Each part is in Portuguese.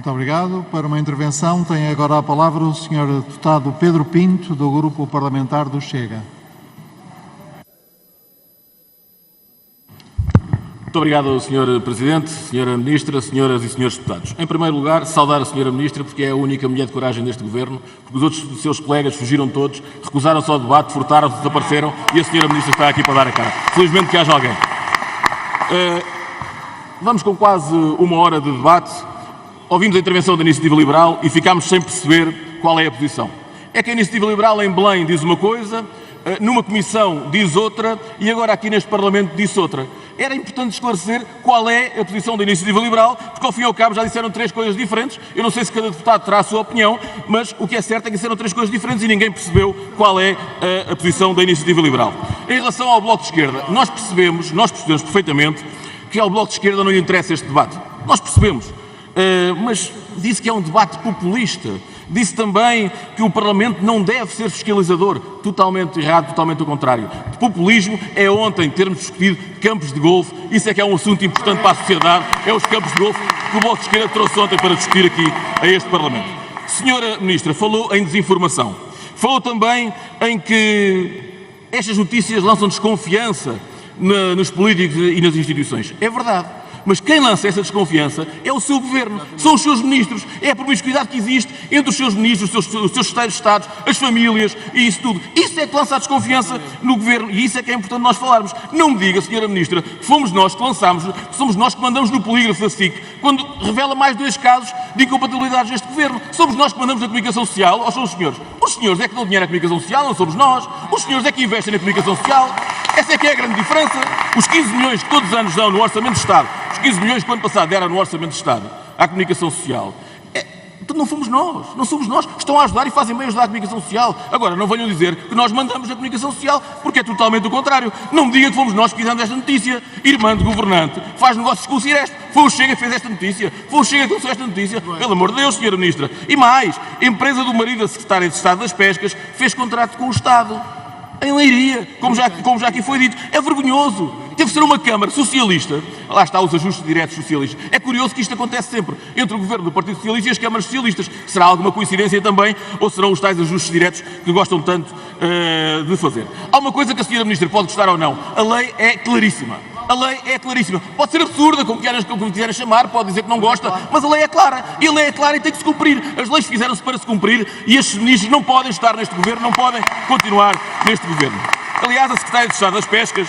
Muito obrigado. Para uma intervenção tem agora a palavra o Sr. Deputado Pedro Pinto, do Grupo Parlamentar do Chega. Muito obrigado, Sr. Presidente, Sra. Ministra, Senhoras e Senhores Deputados. Em primeiro lugar, saudar a Sra. Ministra porque é a única mulher de coragem deste Governo, porque os outros seus colegas fugiram todos, recusaram-se ao debate, furtaram-se, desapareceram e a Sra. Ministra está aqui para dar a cara. Felizmente que haja alguém. Vamos com quase uma hora de debate. Ouvimos a intervenção da Iniciativa Liberal e ficámos sem perceber qual é a posição. É que a Iniciativa Liberal em Belém diz uma coisa, numa comissão diz outra e agora aqui neste Parlamento diz outra. Era importante esclarecer qual é a posição da Iniciativa Liberal, porque ao fim e ao cabo já disseram três coisas diferentes. Eu não sei se cada deputado terá a sua opinião, mas o que é certo é que disseram três coisas diferentes e ninguém percebeu qual é a posição da Iniciativa Liberal. Em relação ao Bloco de Esquerda, nós percebemos perfeitamente que ao Bloco de Esquerda não lhe interessa este debate. Nós percebemos. Mas disse que é um debate populista. Disse também que o Parlamento não deve ser fiscalizador. Totalmente errado, totalmente ao contrário. De populismo é ontem termos discutido campos de golfe. Isso é que é um assunto importante para a sociedade. É os campos de golfe que o Bloco de Esquerda trouxe ontem para discutir aqui a este Parlamento. Senhora Ministra, falou em desinformação. Falou também em que estas notícias lançam desconfiança nos políticos e nas instituições. É verdade. Mas quem lança essa desconfiança é o seu Governo, são os seus ministros, é a promiscuidade que existe entre os seus ministros, os seus secretários de Estado, as famílias e isso tudo. Isso é que lança a desconfiança no Governo e isso é que é importante nós falarmos. Não me diga, Sra. Ministra, que fomos nós que lançámos, que somos nós que mandamos no polígrafo da SIC, quando revela mais 2 casos de incompatibilidades deste Governo. Somos nós que mandamos na comunicação social ou são os senhores? Os senhores é que dão dinheiro à comunicação social, não somos nós. Os senhores é que investem na comunicação social. Essa é que é a grande diferença. Os 15 milhões que todos os anos dão no Orçamento de Estado, os 15 milhões que o ano passado deram no Orçamento de Estado à comunicação social, então não fomos nós, não somos nós. Estão a ajudar e fazem bem ajudar a comunicação social. Agora, não venham dizer que nós mandamos na comunicação social, porque é totalmente o contrário. Não me diga que fomos nós que fizemos esta notícia. Irmã de governante, faz negócios com o Cireste. Foi o Chega que fez esta notícia. Foi o Chega que lançou esta notícia. Pelo amor de Deus, Sra. Ministra. E mais, a empresa do marido da Secretária de Estado das Pescas fez contrato com o Estado. Em Leiria, como já aqui foi dito. É vergonhoso. Teve que ser uma Câmara socialista. Lá está os ajustes diretos socialistas. É curioso que isto acontece sempre entre o Governo do Partido Socialista e as Câmaras Socialistas. Será alguma coincidência também ou serão os tais ajustes diretos que gostam tanto de fazer? Há uma coisa que a Sra. Ministra pode gostar ou não. A lei é claríssima. A lei é claríssima. Pode ser absurda, como quiserem chamar, pode dizer que não gosta, mas a lei é clara. E a lei é clara e tem que se cumprir. As leis fizeram-se para se cumprir e estes ministros não podem estar neste Governo, não podem continuar neste Governo. Aliás, a Secretária de Estado das Pescas,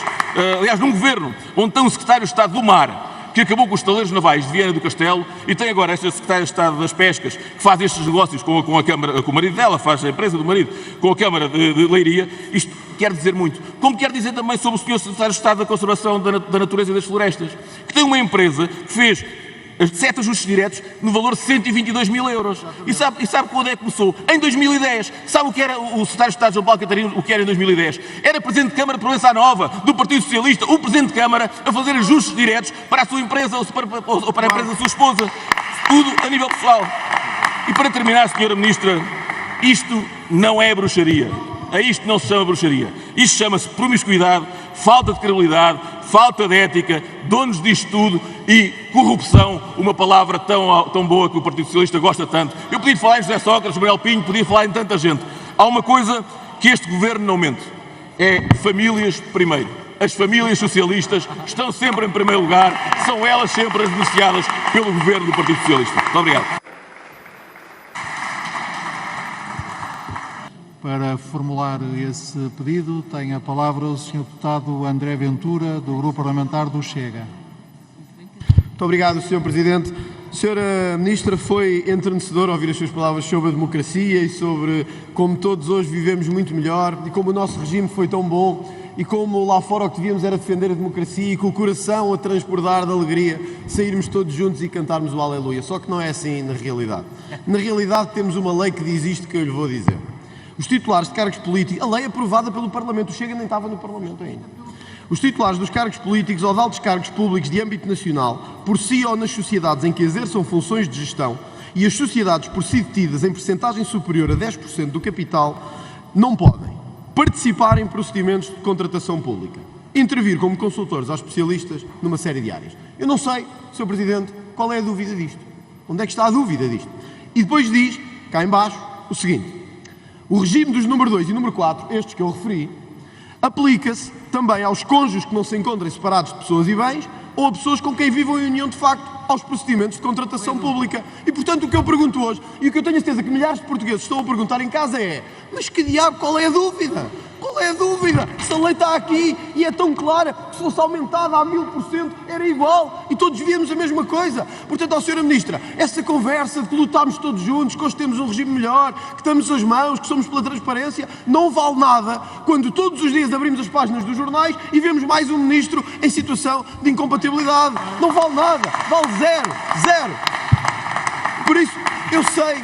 num Governo onde tem um Secretário de Estado do Mar, que acabou com os estaleiros navais de Viana do Castelo, e tem agora esta Secretária de Estado das Pescas, que faz estes negócios com a Câmara, com o marido dela, faz a empresa do marido, com a Câmara de Leiria. Isto quer dizer muito. Como quer dizer também sobre o Sr. Secretário de Estado da Conservação da Natureza e das Florestas, que tem uma empresa que fez 7 ajustes diretos no valor de 122 mil euros. E sabe quando é que começou? Em 2010. Sabe o que era o Secretário de Estado, João Paulo Catarino, o que era em 2010? Era Presidente de Câmara de Provença Nova, do Partido Socialista, o Presidente de Câmara a fazer ajustes diretos para a sua empresa ou para a empresa da sua esposa. Tudo a nível pessoal. E para terminar, Sra. Ministra, isto não é bruxaria. A isto não se chama bruxaria. Isto chama-se promiscuidade, falta de credibilidade, falta de ética, donos disto tudo e corrupção, uma palavra tão boa que o Partido Socialista gosta tanto. Eu podia falar em José Sócrates, Manuel Pinho, podia falar em tanta gente. Há uma coisa que este Governo não mente, é famílias primeiro. As famílias socialistas estão sempre em primeiro lugar, são elas sempre as beneficiadas pelo Governo do Partido Socialista. Muito obrigado. Para formular esse pedido, tem a palavra o Sr. Deputado André Ventura, do Grupo Parlamentar do Chega. Muito obrigado, Sr. Presidente. Sra. Ministra, foi entrenecedor ouvir as suas palavras sobre a democracia e sobre como todos hoje vivemos muito melhor e como o nosso regime foi tão bom e como lá fora o que devíamos era defender a democracia e com o coração a transbordar de alegria, sairmos todos juntos e cantarmos o Aleluia. Só que não é assim na realidade. Na realidade temos uma lei que diz isto que eu lhe vou dizer. Os titulares de cargos políticos, a lei aprovada pelo Parlamento, o Chega nem estava no Parlamento ainda. Os titulares dos cargos políticos ou de altos cargos públicos de âmbito nacional, por si ou nas sociedades em que exerçam funções de gestão, e as sociedades por si detidas em percentagem superior a 10% do capital, não podem participar em procedimentos de contratação pública, intervir como consultores aos especialistas numa série de áreas. Eu não sei, Sr. Presidente, qual é a dúvida disto. Onde é que está a dúvida disto? E depois diz, cá em baixo, o seguinte: o regime dos número 2 e número 4, estes que eu referi, aplica-se também aos cônjuges que não se encontrem separados de pessoas e bens ou a pessoas com quem vivam em união de facto aos procedimentos de contratação pública. E, portanto, o que eu pergunto hoje, e o que eu tenho a certeza que milhares de portugueses estão a perguntar em casa é: mas que diabo, qual é a dúvida? Qual é a dúvida? Se a lei está aqui e é tão clara que se fosse aumentada a 1000% era igual e todos víamos a mesma coisa. Portanto, ó Sra. Ministra, essa conversa de que lutámos todos juntos, que hoje temos um regime melhor, que estamos as mãos, que somos pela transparência, não vale nada quando todos os dias abrimos as páginas dos jornais e vemos mais um ministro em situação de incompatibilidade. Não vale nada, vale zero, zero. Por isso, eu sei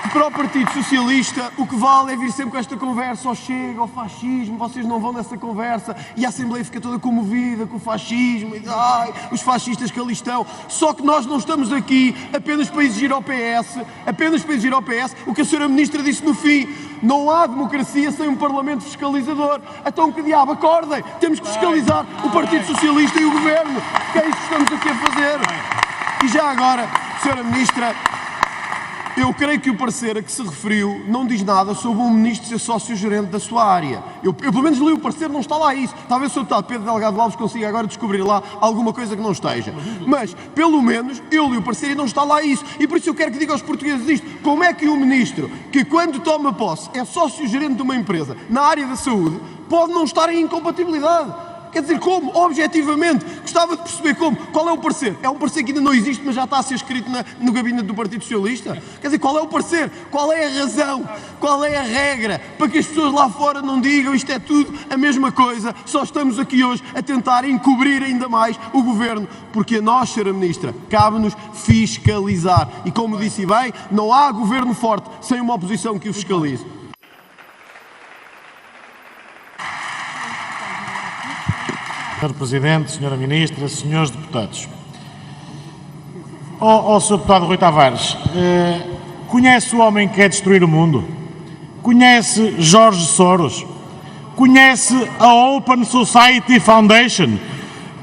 que para o Partido Socialista o que vale é vir sempre com esta conversa ao Chega, ao fascismo, vocês não vão nessa conversa e a Assembleia fica toda comovida com o fascismo e ai, os fascistas que ali estão. Só que nós não estamos aqui apenas para exigir ao PS, o que a Sra. Ministra disse no fim: não há democracia sem um Parlamento fiscalizador. Então que diabo, acordem, temos que fiscalizar o Partido Socialista e o Governo, que é isso que estamos aqui a fazer. E já agora, Sra. Ministra, eu creio que o parecer a que se referiu não diz nada sobre um ministro ser sócio-gerente da sua área. Eu pelo menos li o parecer, não está lá isso. Talvez o Sr. Deputado Pedro Delgado Alves consiga agora descobrir lá alguma coisa que não esteja. Mas, pelo menos, eu li o parecer e não está lá isso. E por isso eu quero que diga aos portugueses isto: como é que um ministro que, quando toma posse, é sócio-gerente de uma empresa na área da saúde, pode não estar em incompatibilidade? Quer dizer, como? Objetivamente. Gostava de perceber como. Qual é o parecer? É um parecer que ainda não existe, mas já está a ser escrito no gabinete do Partido Socialista? Quer dizer, qual é o parecer? Qual é a razão? Qual é a regra? Para que as pessoas lá fora não digam isto é tudo a mesma coisa, só estamos aqui hoje a tentar encobrir ainda mais o Governo, porque a nós, Sra. Ministra, cabe-nos fiscalizar. E como disse bem, não há Governo forte sem uma oposição que o fiscalize. Sr. Presidente, Sra. Ministra, Srs. Deputados. Ó Sr. Deputado Rui Tavares, conhece o homem que quer destruir o mundo? Conhece Jorge Soros? Conhece a Open Society Foundation?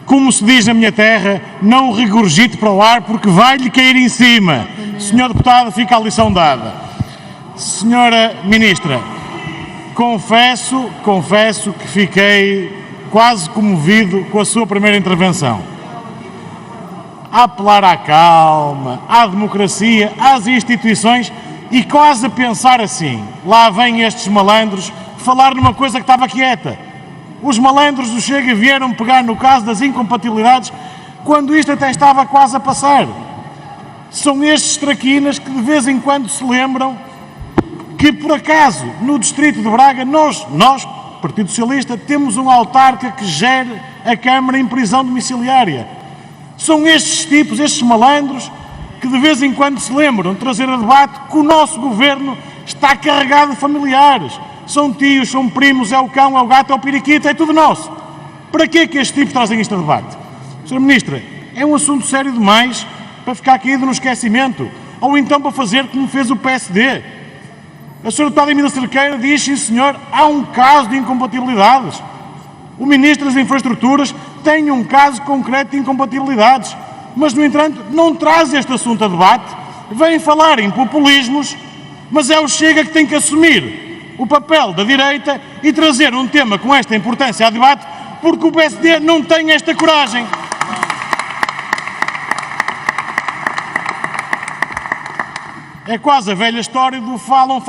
Como se diz na minha terra, não o regurgite para o ar porque vai-lhe cair em cima. Sr. Deputado, fica a lição dada. Sra. Ministra, confesso que fiquei quase comovido com a sua primeira intervenção. A apelar à calma, à democracia, às instituições e quase a pensar assim: lá vêm estes malandros falar numa coisa que estava quieta. Os malandros do Chega vieram pegar no caso das incompatibilidades quando isto até estava quase a passar. São estes traquinas que de vez em quando se lembram que, por acaso, no distrito de Braga, nós Partido Socialista, temos um autarca que gere a Câmara em prisão domiciliária. São estes tipos, estes malandros, que de vez em quando se lembram de trazer a debate que o nosso Governo está carregado de familiares. São tios, são primos, é o cão, é o gato, é o periquito, é tudo nosso. Para que é que estes tipos trazem isto a debate? Sra. Ministra, é um assunto sério demais para ficar caído no esquecimento, ou então para fazer como fez o PSD. A Sra. Deputada Emília Cerqueira diz: sim senhor, há um caso de incompatibilidades. O Ministro das Infraestruturas tem um caso concreto de incompatibilidades, mas, no entanto, não traz este assunto a debate, vem falar em populismos, mas é o Chega que tem que assumir o papel da direita e trazer um tema com esta importância a debate, porque o PSD não tem esta coragem. É quase a velha história do falam,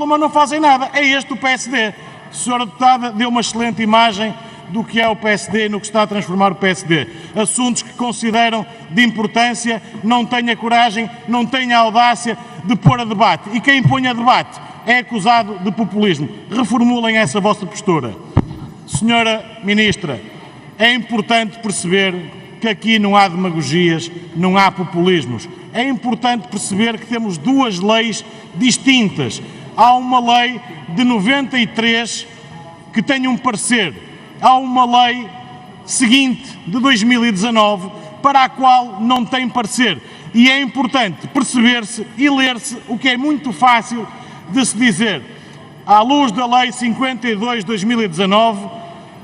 mas não fazem nada. É este o PSD. A Sra. Deputada deu uma excelente imagem do que é o PSD e no que está a transformar o PSD. Assuntos que consideram de importância, não têm a coragem, não têm a audácia de pôr a debate. E quem põe a debate é acusado de populismo. Reformulem essa vossa postura. Sra. Ministra, é importante perceber que aqui não há demagogias, não há populismos. É importante perceber que temos duas leis distintas. Há uma lei de 93 que tem um parecer. Há uma lei seguinte, de 2019, para a qual não tem parecer. E é importante perceber-se e ler-se o que é muito fácil de se dizer. À luz da Lei 52 de 2019,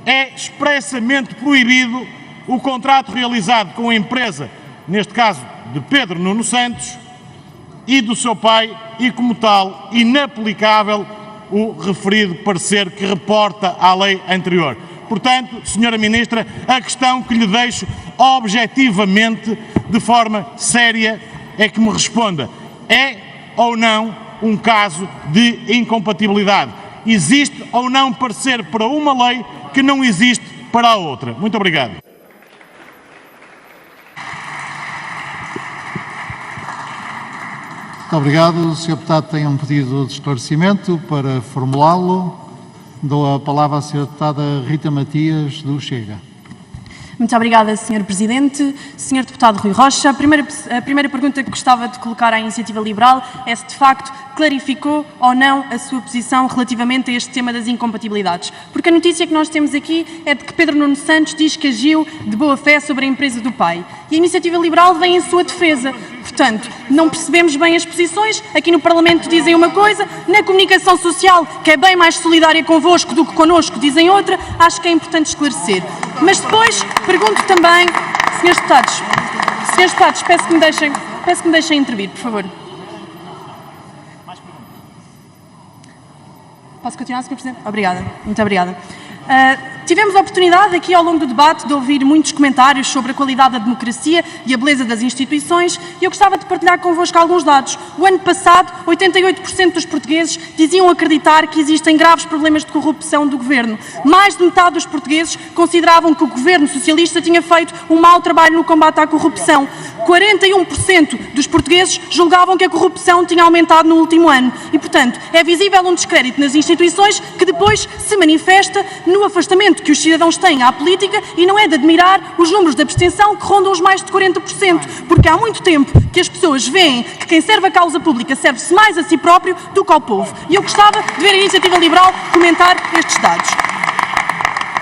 é expressamente proibido o contrato realizado com a empresa, neste caso de Pedro Nuno Santos, e do seu pai e, como tal, inaplicável o referido parecer que reporta à lei anterior. Portanto, Senhora Ministra, a questão que lhe deixo objetivamente, de forma séria, é que me responda: é ou não um caso de incompatibilidade? Existe ou não parecer para uma lei que não existe para a outra? Muito obrigado. Muito obrigado. O Sr. Deputado tem um pedido de esclarecimento para formulá-lo. Dou a palavra à Sra. Deputada Rita Matias, do Chega. Muito obrigada, Sr. Presidente. Sr. Deputado Rui Rocha, a primeira pergunta que gostava de colocar à Iniciativa Liberal é se, de facto, clarificou ou não a sua posição relativamente a este tema das incompatibilidades. Porque a notícia que nós temos aqui é de que Pedro Nuno Santos diz que agiu de boa fé sobre a empresa do pai. E a Iniciativa Liberal vem em sua defesa. Portanto, não percebemos bem as posições. Aqui no Parlamento dizem uma coisa, na comunicação social, que é bem mais solidária convosco do que connosco, dizem outra. Acho que é importante esclarecer. Mas depois pergunto também, senhores deputados, peço que me deixem intervir, por favor. Posso continuar, Sr. Presidente? Obrigada, muito obrigada. Tivemos a oportunidade aqui ao longo do debate de ouvir muitos comentários sobre a qualidade da democracia e a beleza das instituições e eu gostava de partilhar convosco alguns dados. O ano passado, 88% dos portugueses diziam acreditar que existem graves problemas de corrupção do governo. Mais de metade dos portugueses consideravam que o governo socialista tinha feito um mau trabalho no combate à corrupção. 41% dos portugueses julgavam que a corrupção tinha aumentado no último ano e, portanto, é visível um descrédito nas instituições que depois se manifesta no afastamento que os cidadãos têm à política e não é de admirar os números de abstenção que rondam os mais de 40%, porque há muito tempo que as pessoas veem que quem serve a causa pública serve-se mais a si próprio do que ao povo. E eu gostava de ver a Iniciativa Liberal comentar estes dados.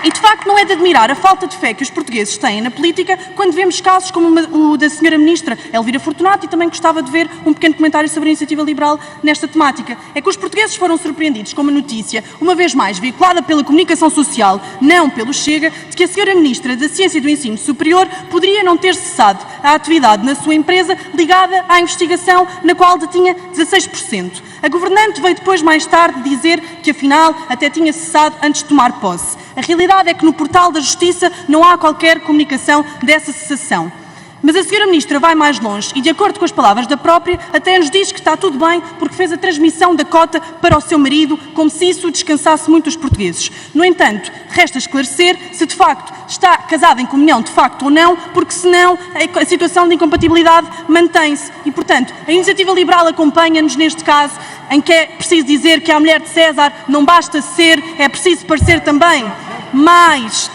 E, de facto, não é de admirar a falta de fé que os portugueses têm na política quando vemos casos como o da Sra. Ministra Elvira Fortunato e também gostava de ver um pequeno comentário sobre a Iniciativa Liberal nesta temática. É que os portugueses foram surpreendidos com uma notícia, uma vez mais veiculada pela comunicação social, não pelo Chega, de que a Sra. Ministra da Ciência e do Ensino Superior poderia não ter cessado a atividade na sua empresa ligada à investigação na qual detinha 16%. A governante veio depois, mais tarde, dizer que, afinal, até tinha cessado antes de tomar posse. A realidade é que no portal da Justiça não há qualquer comunicação dessa cessação. Mas a Sra. Ministra vai mais longe e, de acordo com as palavras da própria, até nos diz que está tudo bem porque fez a transmissão da cota para o seu marido, como se isso descansasse muito os portugueses. No entanto, resta esclarecer se de facto está casada em comunhão de facto ou não, porque senão a situação de incompatibilidade mantém-se. E, portanto, a Iniciativa Liberal acompanha-nos neste caso, em que é preciso dizer que a mulher de César não basta ser, é preciso parecer também. Mas,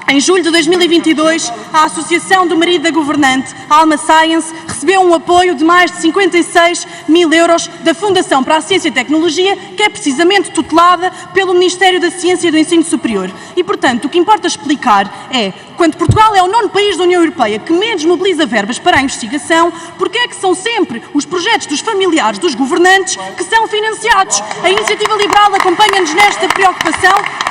em julho de 2022, a Associação do Marido da Governante, Alma Science, recebeu um apoio de mais de 56 mil euros da Fundação para a Ciência e Tecnologia, que é precisamente tutelada pelo Ministério da Ciência e do Ensino Superior. E, portanto, o que importa explicar é, quando Portugal é o 9º país da União Europeia que menos mobiliza verbas para a investigação, porque é que são sempre os projetos dos familiares dos governantes que são financiados? A Iniciativa Liberal acompanha-nos nesta preocupação.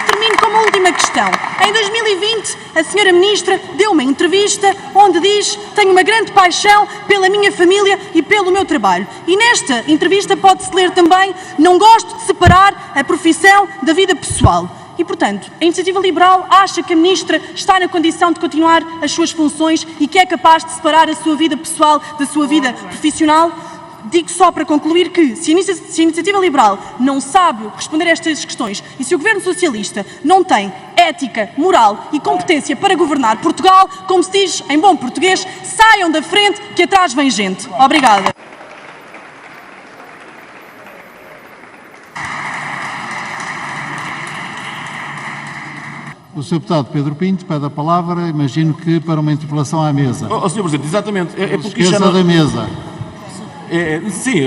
Termino com uma última questão. Em 2020, a Sra. Ministra deu uma entrevista onde diz: tenho uma grande paixão pela minha família e pelo meu trabalho. E nesta entrevista pode-se ler também: não gosto de separar a profissão da vida pessoal. E, portanto, a Iniciativa Liberal acha que a Ministra está na condição de continuar as suas funções e que é capaz de separar a sua vida pessoal da sua vida profissional? Digo só para concluir que, se a Iniciativa Liberal não sabe responder a estas questões e se o Governo Socialista não tem ética, moral e competência para governar Portugal, como se diz em bom português, saiam da frente que atrás vem gente. Obrigada. O Sr. Deputado Pedro Pinto pede a palavra, imagino que para uma interpelação à mesa. Sr. Presidente, exatamente. É porque Esqueça da mesa. Sim,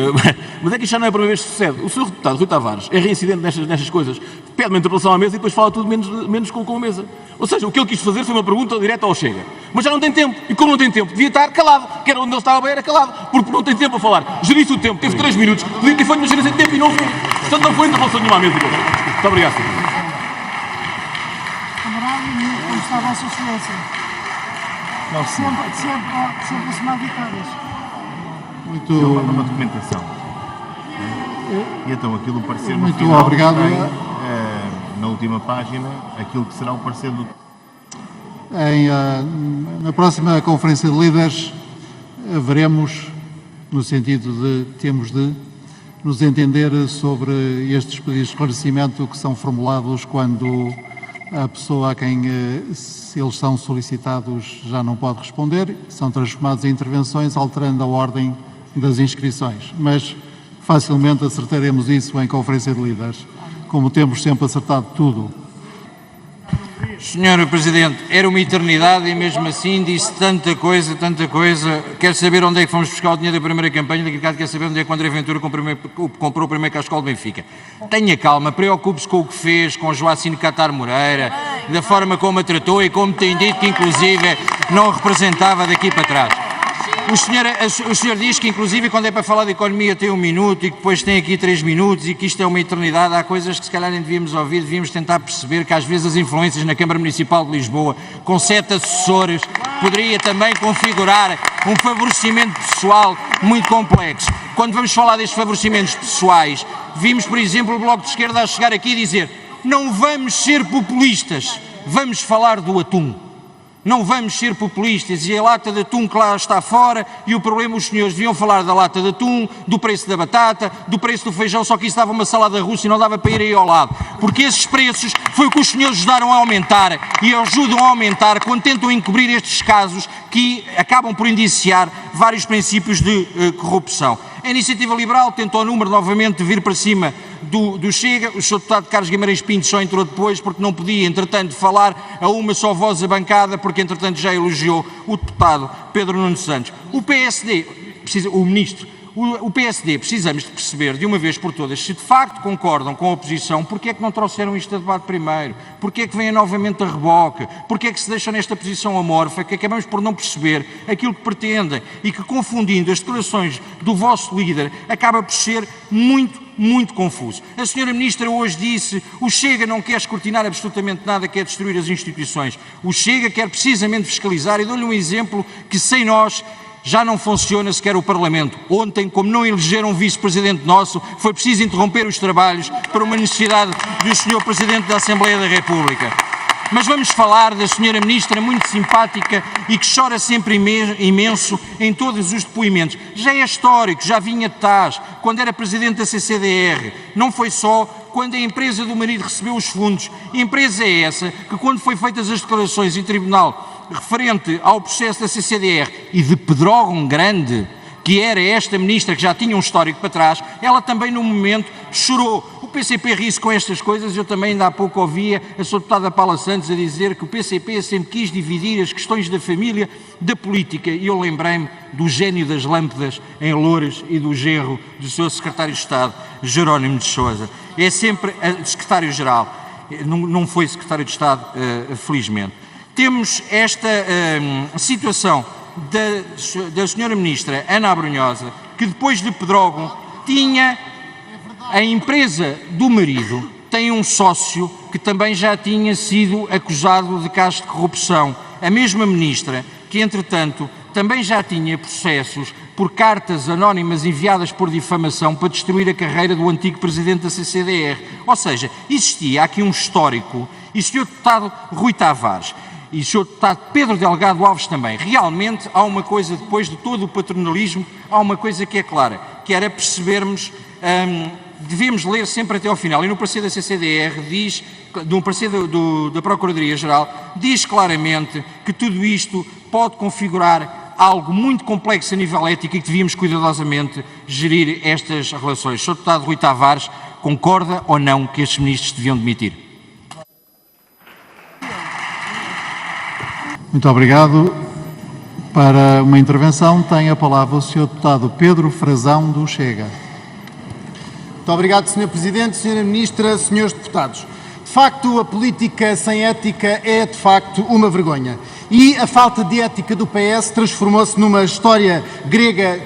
mas é que isto já não é a primeira vez que sucede. O Sr. Deputado Rui Tavares é reincidente nestas coisas. Pede uma interpelação à mesa e depois fala tudo menos com a mesa. Ou seja, o que ele quis fazer foi uma pergunta direta ao Chega. Mas já não tem tempo. E como não tem tempo, devia estar calado. Que era onde ele estava bem, era calado. Porque não tem tempo a falar. Gerisse o tempo. Teve 3 minutos. Podia ter feito uma gerência de tempo e não foi. Portanto, não foi interpelação nenhuma à mesa. Muito obrigado, Sr. Camarada, como está a Vossa Excelência? Sempre a somar vitórias. Muito, Ele manda uma documentação. E então aquilo, o parecer no muito final, obrigado. tem, na última página, aquilo que será o parecer do... Na próxima Conferência de Líderes, veremos, no sentido de temos de nos entender sobre estes pedidos de esclarecimento que são formulados quando a pessoa a quem se eles são solicitados já não pode responder, são transformados em intervenções alterando a ordem das inscrições. Mas facilmente acertaremos isso em Conferência de Líderes, como temos sempre acertado tudo. Senhor Presidente, era uma eternidade e mesmo assim disse tanta coisa. Quer saber onde é que fomos buscar o dinheiro da primeira campanha, daqui a bocado quer saber onde é que o André Ventura comprou o primeiro cascol do Benfica. Tenha calma, preocupe-se com o que fez com o Joacine Catar Moreira, da forma como a tratou e como tem dito que inclusive não representava daqui para trás. O senhor diz que, inclusive, quando é para falar de economia tem 1 minuto e que depois tem aqui 3 minutos e que isto é uma eternidade. Há coisas que se calhar nem devíamos ouvir, devíamos tentar perceber que às vezes as influências na Câmara Municipal de Lisboa, com 7 assessores, poderia também configurar um favorecimento pessoal muito complexo. Quando vamos falar destes favorecimentos pessoais, vimos, por exemplo, o Bloco de Esquerda a chegar aqui e dizer: não vamos ser populistas, vamos falar do atum. Não vamos ser populistas e a lata de atum que lá está fora e o problema, os senhores deviam falar da lata de atum, do preço da batata, do preço do feijão, só que isso dava uma salada russa e não dava para ir aí ao lado. Porque esses preços foi o que os senhores ajudaram a aumentar e ajudam a aumentar quando tentam encobrir estes casos que acabam por indiciar vários princípios de corrupção. A Iniciativa Liberal tentou novamente vir para cima do Chega. O Sr. Deputado Carlos Guimarães Pinto só entrou depois porque não podia, entretanto, falar a uma só voz da bancada, porque, entretanto, já elogiou o deputado Pedro Nuno Santos. O PSD, o PSD, precisamos de perceber de uma vez por todas, se de facto concordam com a oposição, porque é que não trouxeram isto a debate primeiro? Porque é que vêm novamente a reboque? Porque é que se deixam nesta posição amorfa, que acabamos por não perceber aquilo que pretendem e que, confundindo as declarações do vosso líder, acaba por ser muito confuso. A senhora Ministra hoje disse: o Chega não quer escrutinar absolutamente nada, quer destruir as instituições. O Chega quer precisamente fiscalizar, e dou-lhe um exemplo que sem nós já não funciona sequer o Parlamento. Ontem, como não elegeram um vice-presidente nosso, foi preciso interromper os trabalhos para uma necessidade do Sr. Presidente da Assembleia da República. Mas vamos falar da senhora Ministra, muito simpática e que chora sempre imenso em todos os depoimentos. Já é histórico, já vinha de trás, quando era Presidente da CCDR. Não foi só quando a empresa do marido recebeu os fundos. A empresa é essa que, quando foi feitas as declarações em tribunal referente ao processo da CCDR e de Pedrógão Grande, que era esta Ministra que já tinha um histórico para trás, ela também no momento chorou. O PCP ri-se com estas coisas. Eu também ainda há pouco ouvia a Sra. Deputada Paula Santos a dizer que o PCP sempre quis dividir as questões da família da política, e eu lembrei-me do gênio das lâmpadas em Loures e do genro do seu secretário de Estado, Jerónimo de Sousa. É sempre secretário-geral, não foi secretário de Estado, felizmente. Temos esta situação da senhora Ministra Ana Abrunhosa, que depois de Pedrógão tinha a empresa do marido, tem um sócio que também já tinha sido acusado de casos de corrupção. A mesma Ministra que, entretanto, também já tinha processos por cartas anónimas enviadas por difamação para destruir a carreira do antigo Presidente da CCDR. Ou seja, existia aqui um histórico, e o Sr. Deputado Rui Tavares e o Sr. Deputado Pedro Delgado Alves também. Realmente há uma coisa, depois de todo o paternalismo, há uma coisa que é clara, que era percebermos, devemos ler sempre até ao final, e no parecer da CCDR diz, no parecer da Procuradoria-Geral, diz claramente que tudo isto pode configurar algo muito complexo a nível ético e que devíamos cuidadosamente gerir estas relações. Sr. Deputado Rui Tavares, concorda ou não que estes ministros deviam demitir? Muito obrigado. Para uma intervenção tem a palavra o Sr. Deputado Pedro Frazão, do Chega. Muito obrigado, Sr. Presidente, Sra. Ministra, Srs. Deputados. De facto, a política sem ética é, de facto, uma vergonha. E a falta de ética do PS transformou-se numa história grega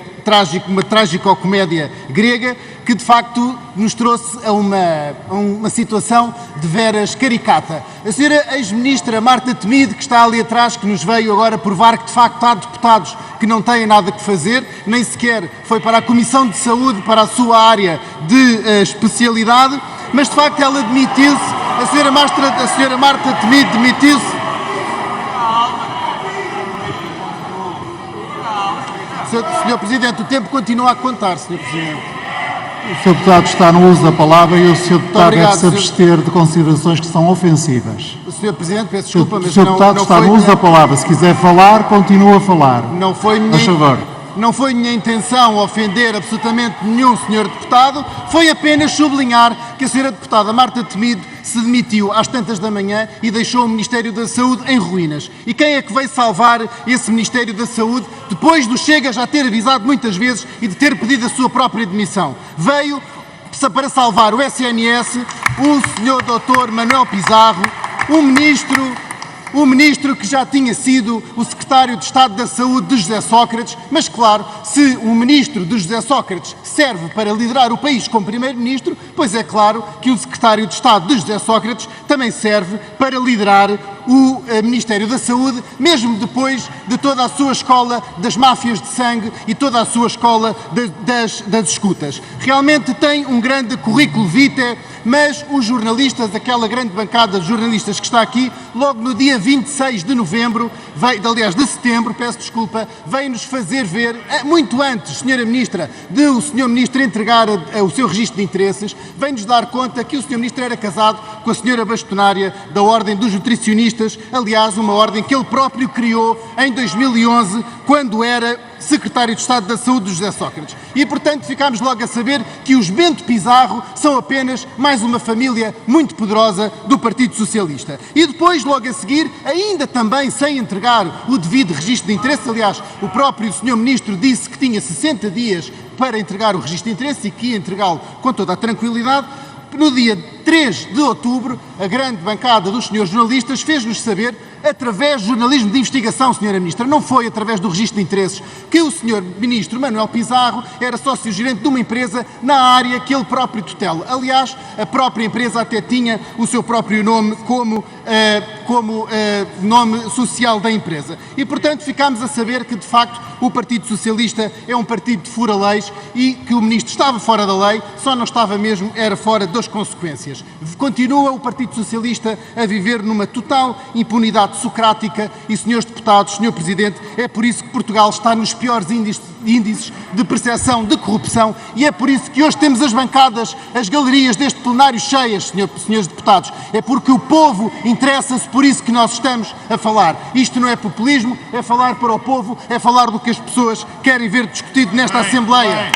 uma tragicomédia grega, que de facto nos trouxe a uma situação de veras caricata. A senhora ex-ministra Marta Temido, que está ali atrás, que nos veio agora provar que de facto há deputados que não têm nada que fazer, nem sequer foi para a Comissão de Saúde, para a sua área de especialidade, mas de facto ela demitiu-se, a senhora Marta Temido demitiu-se. Senhor Presidente, o tempo continua a contar, Senhor Presidente. O Sr. Deputado está no uso da palavra e o Sr. Deputado obrigado, deve-se abster de considerações que são ofensivas. Senhor Presidente, peço desculpa, O mas Sr. Deputado está no uso da palavra. Se quiser falar, continua a falar. Não foi Faz favor. Não foi minha intenção ofender absolutamente nenhum senhor deputado, foi apenas sublinhar que a senhora deputada Marta Temido se demitiu às tantas da manhã e deixou o Ministério da Saúde em ruínas. E quem é que veio salvar esse Ministério da Saúde depois do Chega já ter avisado muitas vezes e de ter pedido a sua própria demissão? Veio para salvar o SNS o senhor Dr. Manuel Pizarro, o ministro que já tinha sido o secretário de Estado da Saúde de José Sócrates, mas claro, se o ministro de José Sócrates serve para liderar o país como primeiro-ministro, pois é claro que o secretário de Estado de José Sócrates também serve para liderar o Ministério da Saúde, mesmo depois de toda a sua escola das máfias de sangue e toda a sua escola das escutas. Realmente tem um grande currículo vitae, mas os jornalistas, aquela grande bancada de jornalistas que está aqui, logo no dia 26 de novembro, de setembro, peço desculpa, veio-nos fazer ver, muito antes, Senhora Ministra, de o Sr. Ministro entregar o seu registro de interesses, veio-nos dar conta que o Sr. Ministro era casado com a Senhora Bastonária da Ordem dos Nutricionistas, aliás, uma ordem que ele próprio criou em 2011, quando era secretário de Estado da Saúde de José Sócrates. E, portanto, ficámos logo a saber que os Bento Pizarro são apenas mais uma família muito poderosa do Partido Socialista. E depois, logo a seguir, ainda também sem entregar o devido registro de interesse, aliás, o próprio Sr. Ministro disse que tinha 60 dias para entregar o registro de interesse e que ia entregá-lo com toda a tranquilidade, no dia 3 de outubro, a grande bancada dos senhores jornalistas fez-nos saber, através do jornalismo de investigação, Senhora Ministra, não foi através do registro de interesses, que o Sr. Ministro Manuel Pizarro era sócio-gerente de uma empresa na área que ele próprio tutela. Aliás, a própria empresa até tinha o seu próprio nome como nome social da empresa. E, portanto, ficámos a saber que, de facto, o Partido Socialista é um partido de fura-leis e que o Ministro estava fora da lei, só não estava mesmo, era fora das consequências. Continua o Partido Socialista a viver numa total impunidade socrática e, senhores deputados, senhor Presidente, é por isso que Portugal está nos piores índices de percepção de corrupção e é por isso que hoje temos as bancadas, as galerias deste plenário cheias, senhores deputados. É porque o povo interessa-se, por isso que nós estamos a falar. Isto não é populismo, é falar para o povo, é falar do que as pessoas querem ver discutido nesta Assembleia.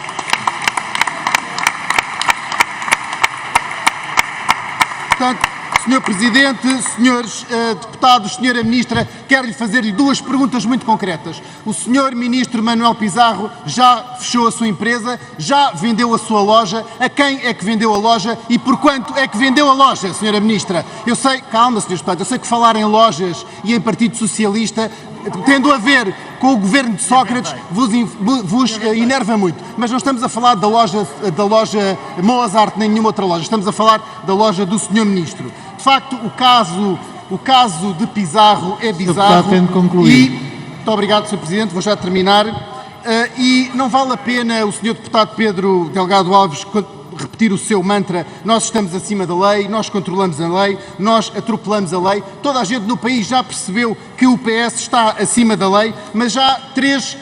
Portanto, Sr. Presidente, senhores deputados, Sra. Ministra, quero-lhe fazer-lhe duas perguntas muito concretas. O Sr. Ministro Manuel Pizarro já fechou a sua empresa, já vendeu a sua loja, a quem é que vendeu a loja e por quanto é que vendeu a loja, Sra. Ministra? Eu sei, calma, Srs. Deputados, eu sei que falar em lojas e em Partido Socialista, tendo a ver com o governo de Sócrates, vos enerva muito. Mas não estamos a falar da loja Mozart nem nenhuma outra loja, estamos a falar da loja do Sr. Ministro. De facto, o caso de Pizarro é bizarro. Muito obrigado, Sr. Presidente, vou já terminar. E não vale a pena o Sr. Deputado Pedro Delgado Alves repetir o seu mantra: nós estamos acima da lei, nós controlamos a lei, nós atropelamos a lei. Toda a gente no país já percebeu que o PS está acima da lei, mas já há três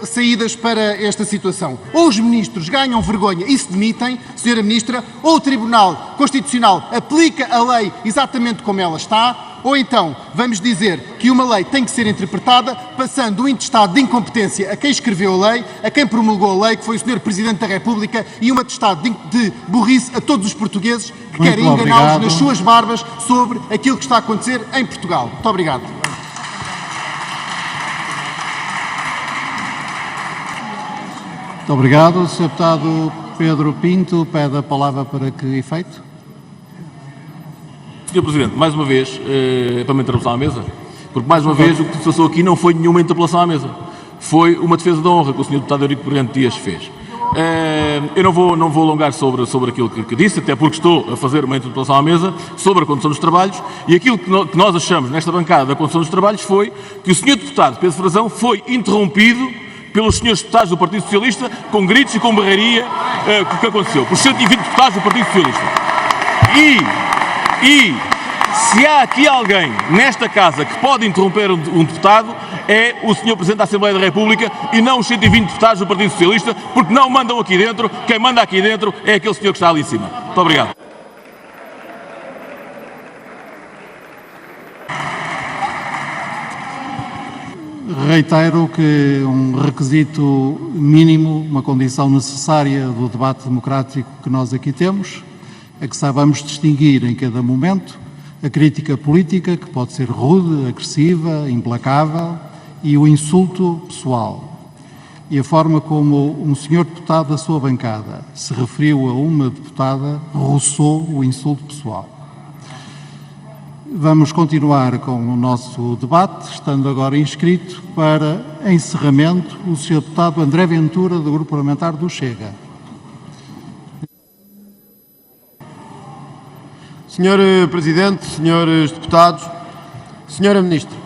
saídas para esta situação. Ou os ministros ganham vergonha e se demitem, Sra. Ministra, ou o Tribunal Constitucional aplica a lei exatamente como ela está, ou então vamos dizer que uma lei tem que ser interpretada passando o intestado de incompetência a quem escreveu a lei, a quem promulgou a lei, que foi o Sr. Presidente da República, e um atestado de burrice a todos os portugueses que querem enganá-los nas suas barbas sobre aquilo que está a acontecer em Portugal. Muito obrigado. Muito obrigado. O Sr. Deputado Pedro Pinto pede a palavra para que efeito? Sr. Presidente, mais uma vez, para uma interpelação à mesa, porque mais uma vez o que se passou aqui não foi nenhuma interpelação à mesa. foi uma defesa da honra que o Sr. Deputado Eurico Brilhante Dias fez. Eu não vou alongar sobre aquilo que disse, até porque estou a fazer uma interpelação à mesa sobre a condução dos trabalhos, e aquilo que nós achamos nesta bancada da condução dos trabalhos foi que o Sr. Deputado Pedro Frazão foi interrompido pelos senhores deputados do Partido Socialista com gritos e com berraria que aconteceu, por 120 deputados do Partido Socialista. E se há aqui alguém nesta casa que pode interromper um deputado, é o Sr. Presidente da Assembleia da República e não os 120 deputados do Partido Socialista, porque não mandam aqui dentro. Quem manda aqui dentro é aquele senhor que está ali em cima. Muito obrigado. Reitero que um requisito mínimo, uma condição necessária do debate democrático que nós aqui temos, é que saibamos distinguir em cada momento a crítica política, que pode ser rude, agressiva, implacável, e o insulto pessoal. E a forma como um senhor deputado da sua bancada se referiu a uma deputada roçou o insulto pessoal. Vamos continuar com o nosso debate, estando agora inscrito para encerramento o Sr. Deputado André Ventura, do Grupo Parlamentar do Chega. Senhor Presidente, senhores deputados, Senhora Ministra,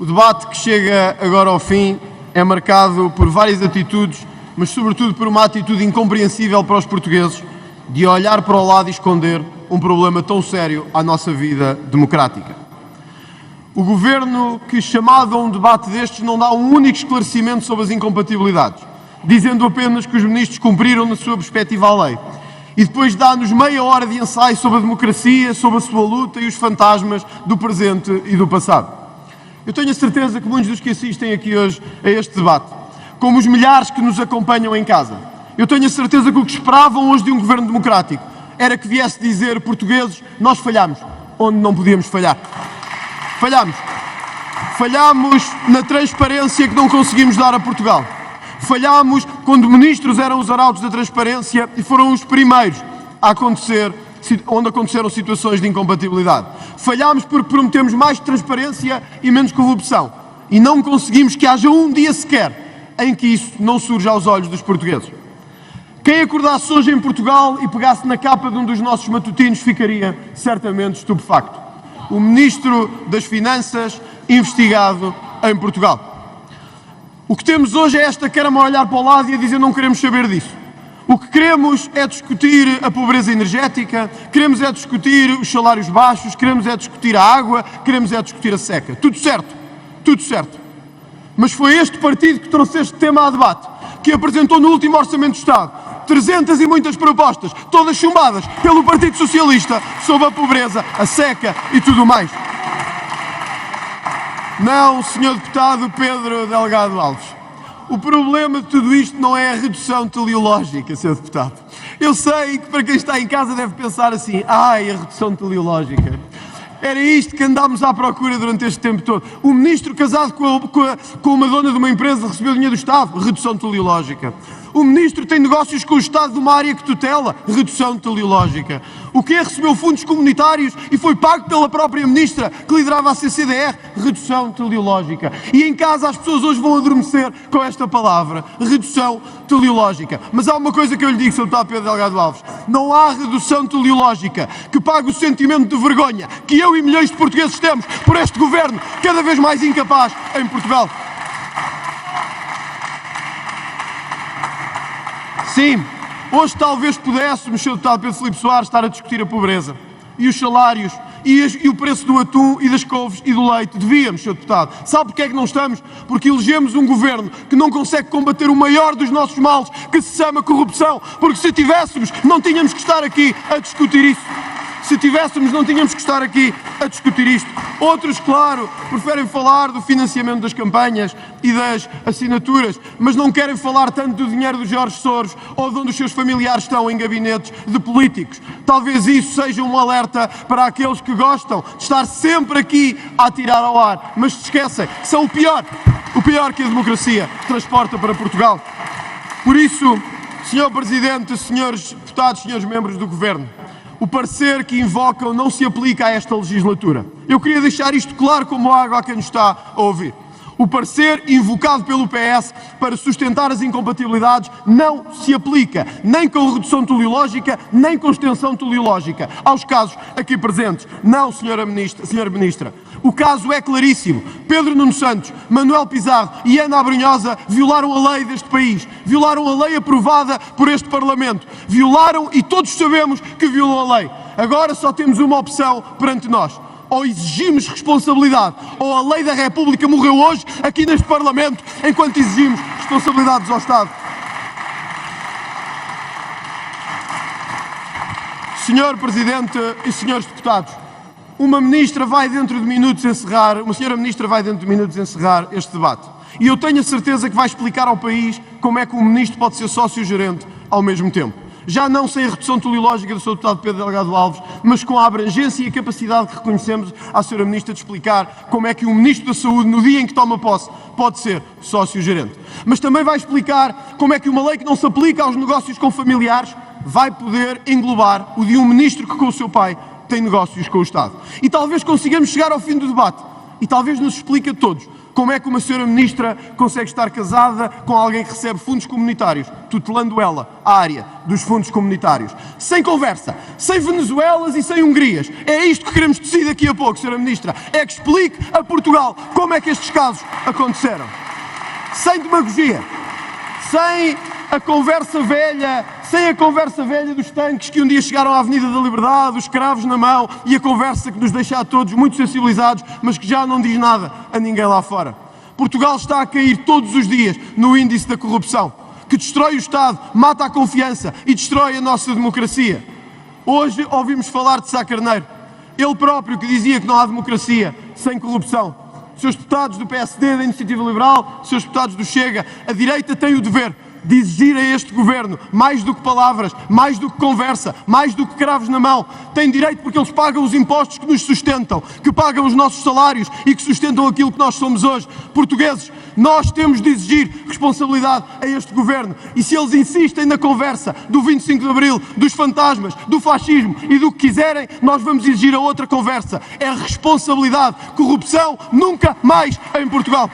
o debate que chega agora ao fim é marcado por várias atitudes, mas sobretudo por uma atitude incompreensível para os portugueses de olhar para o lado e esconder um problema tão sério à nossa vida democrática. O Governo, que chamado a um debate destes, não dá um único esclarecimento sobre as incompatibilidades, dizendo apenas que os ministros cumpriram na sua perspectiva a lei. E depois dá-nos meia hora de ensaio sobre a democracia, sobre a sua luta e os fantasmas do presente e do passado. Eu tenho a certeza que muitos dos que assistem aqui hoje a este debate, como os milhares que nos acompanham em casa, eu tenho a certeza que o que esperavam hoje de um governo democrático era que viesse dizer, portugueses, nós falhamos onde não podíamos falhar. Falhamos. Falhamos na transparência que não conseguimos dar a Portugal. Falhámos quando ministros eram os arautos da transparência e foram os primeiros a acontecer, onde aconteceram situações de incompatibilidade. Falhámos porque prometemos mais transparência e menos corrupção. E não conseguimos que haja um dia sequer em que isso não surja aos olhos dos portugueses. Quem acordasse hoje em Portugal e pegasse na capa de um dos nossos matutinos ficaria certamente estupefacto. O Ministro das Finanças investigado em Portugal. O que temos hoje é esta Câmara a olhar para o lado e a dizer não queremos saber disso. O que queremos é discutir a pobreza energética, queremos é discutir os salários baixos, queremos é discutir a água, queremos é discutir a seca. Tudo certo, tudo certo. Mas foi este partido que trouxe este tema a debate, que apresentou no último Orçamento de Estado 300 e muitas propostas, todas chumbadas pelo Partido Socialista, sobre a pobreza, a seca e tudo mais. Não, Sr. Deputado Pedro Delgado Alves. O problema de tudo isto não é a redução teleológica, Sr. Deputado. Eu sei que para quem está em casa deve pensar assim, ai, a redução teleológica. Era isto que andámos à procura durante este tempo todo. O ministro casado com uma dona de uma empresa recebeu dinheiro do Estado, redução teleológica. O ministro tem negócios com o Estado de uma área que tutela, redução teleológica. O que recebeu fundos comunitários e foi pago pela própria ministra que liderava a CCDR, redução teleológica. E em casa as pessoas hoje vão adormecer com esta palavra, redução teleológica. Mas há uma coisa que eu lhe digo, Sr. Deputado Pedro Delgado Alves, não há redução teleológica que pague o sentimento de vergonha que eu e milhões de portugueses temos por este governo cada vez mais incapaz em Portugal. Sim, hoje talvez pudéssemos, Sr. Deputado Pedro Filipe Soares, estar a discutir a pobreza e os salários e o preço do atum e das couves e do leite. Devíamos, Sr. Deputado. Sabe porque é que não estamos? Porque elegemos um governo que não consegue combater o maior dos nossos males, que se chama corrupção. Porque se tivéssemos, não tínhamos que estar aqui a discutir isso. Se tivéssemos, não tínhamos que estar aqui a discutir isto. Outros, claro, preferem falar do financiamento das campanhas e das assinaturas, mas não querem falar tanto do dinheiro do Jorge Soros ou de onde os seus familiares estão em gabinetes de políticos. Talvez isso seja um alerta para aqueles que gostam de estar sempre aqui a atirar ao ar, mas se esquecem, são o pior que a democracia transporta para Portugal. Por isso, Sr. Presidente, Srs. Deputados, Srs. Membros do Governo, o parecer que invocam não se aplica a esta legislatura. Eu queria deixar isto claro como água a quem nos está a ouvir. O parecer invocado pelo PS para sustentar as incompatibilidades não se aplica nem com redução teleológica, nem com extensão teleológica aos casos aqui presentes. Não, Senhora Ministra. O caso é claríssimo. Pedro Nuno Santos, Manuel Pizarro e Ana Abrunhosa violaram a lei deste país. Violaram a lei aprovada por este Parlamento. Violaram e todos sabemos que violam a lei. Agora só temos uma opção perante nós. Ou exigimos responsabilidade, ou a lei da República morreu hoje aqui neste Parlamento, enquanto exigimos responsabilidades ao Estado. Senhor Presidente e senhores deputados, uma senhora ministra vai dentro de minutos encerrar este debate. E eu tenho a certeza que vai explicar ao país como é que um ministro pode ser sócio-gerente ao mesmo tempo. Já não sem a redução teleológica do Sr. Deputado Pedro Delgado Alves, mas com a abrangência e a capacidade que reconhecemos à Sra. Ministra de explicar como é que um Ministro da Saúde, no dia em que toma posse, pode ser sócio-gerente. Mas também vai explicar como é que uma lei que não se aplica aos negócios com familiares vai poder englobar o de um Ministro que com o seu pai tem negócios com o Estado. E talvez consigamos chegar ao fim do debate e talvez nos explique a todos como é que uma senhora ministra consegue estar casada com alguém que recebe fundos comunitários, tutelando ela a área dos fundos comunitários. Sem conversa, sem Venezuelas e sem Hungrias. É isto que queremos decidir daqui a pouco, senhora ministra. É que explique a Portugal como é que estes casos aconteceram. Sem demagogia, sem a conversa velha dos tanques que um dia chegaram à Avenida da Liberdade, os cravos na mão e a conversa que nos deixa a todos muito sensibilizados, mas que já não diz nada a ninguém lá fora. Portugal está a cair todos os dias no índice da corrupção, que destrói o Estado, mata a confiança e destrói a nossa democracia. Hoje ouvimos falar de Sá Carneiro, ele próprio que dizia que não há democracia sem corrupção. Seus deputados do PSD, da Iniciativa Liberal, seus deputados do Chega, a direita tem o dever de exigir a este governo mais do que palavras, mais do que conversa, mais do que cravos na mão. Tem direito porque eles pagam os impostos que nos sustentam, que pagam os nossos salários e que sustentam aquilo que nós somos hoje. Portugueses, nós temos de exigir responsabilidade a este governo. E se eles insistem na conversa do 25 de Abril, dos fantasmas, do fascismo e do que quiserem, nós vamos exigir a outra conversa. É responsabilidade. Corrupção nunca mais em Portugal.